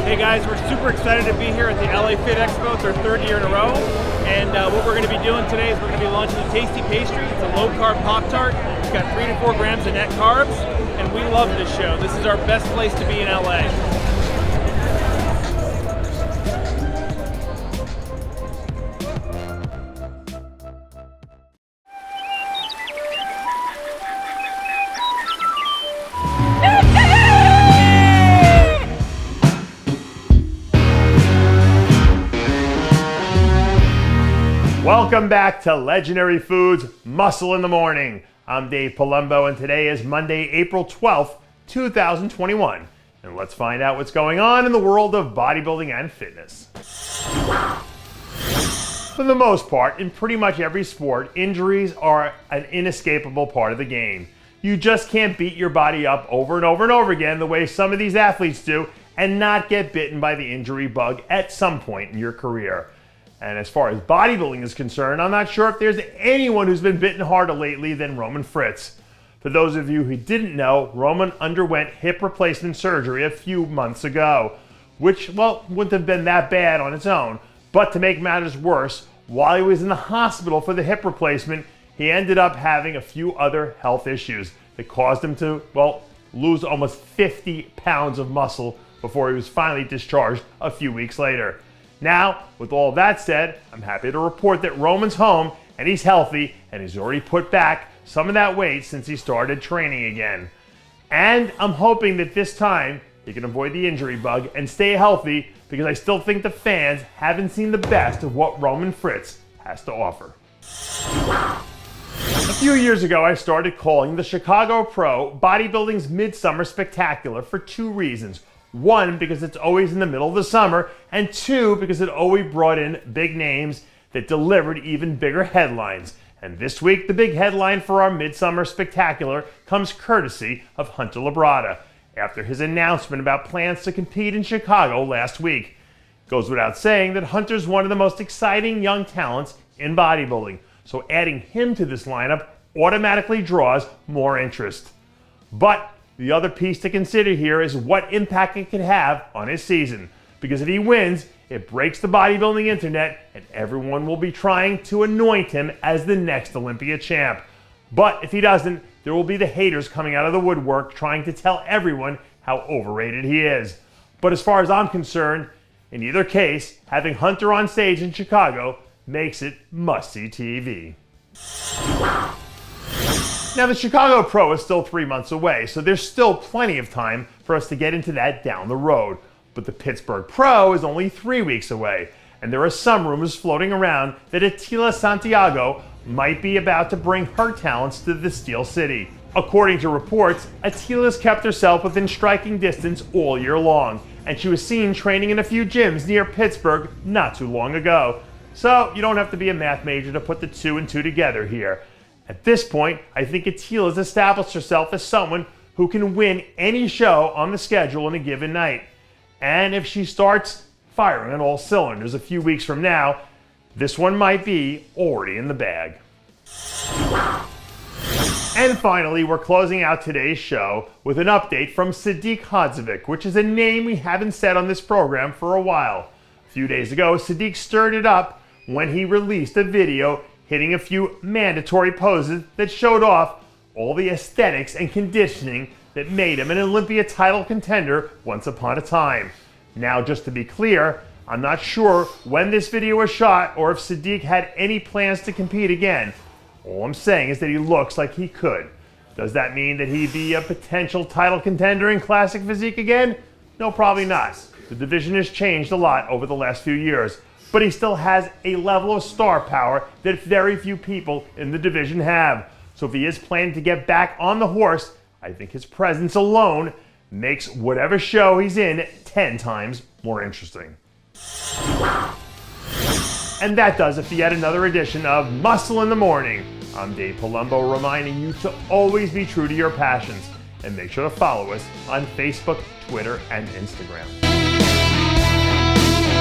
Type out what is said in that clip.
Hey guys, we're super excited to be here at the LA Fit Expo. It's our third year in a row. And what we're going to be doing today is we're going to be launching a tasty pastry. It's a low-carb Pop-Tart. It's got 3 to 4 grams of net carbs. And we love this show. This is our best place to be in LA. Welcome back to Legendary Foods Muscle in the Morning. I'm Dave Palumbo, and today is Monday, April 12th, 2021. And let's find out what's going on in the world of bodybuilding and fitness. For the most part, in pretty much every sport, injuries are an inescapable part of the game. You just can't beat your body up over and over and over again the way some of these athletes do and not get bitten by the injury bug at some point in your career. And as far as bodybuilding is concerned, I'm not sure if there's anyone who's been bitten harder lately than Roman Fritz. For those of you who didn't know, Roman underwent hip replacement surgery a few months ago, which, well, wouldn't have been that bad on its own. But to make matters worse, while he was in the hospital for the hip replacement, he ended up having a few other health issues that caused him to, well, lose almost 50 pounds of muscle before he was finally discharged a few weeks later. Now, with all that said, I'm happy to report that Roman's home and he's healthy and he's already put back some of that weight since he started training again. And I'm hoping that this time he can avoid the injury bug and stay healthy, because I still think the fans haven't seen the best of what Roman Fritz has to offer. A few years ago, I started calling the Chicago Pro Bodybuilding's Midsummer Spectacular for 2 reasons. 1, because it's always in the middle of the summer, and 2, because it always brought in big names that delivered even bigger headlines. And this week, the big headline for our Midsummer Spectacular comes courtesy of Hunter Labrada, after his announcement about plans to compete in Chicago last week. It goes without saying that Hunter's one of the most exciting young talents in bodybuilding, so adding him to this lineup automatically draws more interest. But the other piece to consider here is what impact it could have on his season. Because if he wins, it breaks the bodybuilding internet and everyone will be trying to anoint him as the next Olympia champ. But if he doesn't, there will be the haters coming out of the woodwork trying to tell everyone how overrated he is. But as far as I'm concerned, in either case, having Hunter on stage in Chicago makes it must-see TV. Now, the Chicago Pro is still 3 months away, so there's still plenty of time for us to get into that down the road. But the Pittsburgh Pro is only 3 weeks away, and there are some rumors floating around that Etila Santiago might be about to bring her talents to the Steel City. According to reports, Atila's kept herself within striking distance all year long, and she was seen training in a few gyms near Pittsburgh not too long ago. So you don't have to be a math major to put the 2 and 2 together here. At this point, I think Atila's established herself as someone who can win any show on the schedule in a given night. And if she starts firing on all cylinders a few weeks from now, this one might be already in the bag. And finally, we're closing out today's show with an update from Sadik Hadzovic, which is a name we haven't said on this program for a while. A few days ago, Sadik stirred it up when he released a video hitting a few mandatory poses that showed off all the aesthetics and conditioning that made him an Olympia title contender once upon a time. Now, just to be clear, I'm not sure when this video was shot or if Sadik had any plans to compete again. All I'm saying is that he looks like he could. Does that mean that he'd be a potential title contender in classic physique again? No, probably not. The division has changed a lot over the last few years, but he still has a level of star power that very few people in the division have. So if he is planning to get back on the horse, I think his presence alone makes whatever show he's in 10 times more interesting. And that does it for yet another edition of Muscle in the Morning. I'm Dave Palumbo, reminding you to always be true to your passions, and make sure to follow us on Facebook, Twitter, and Instagram.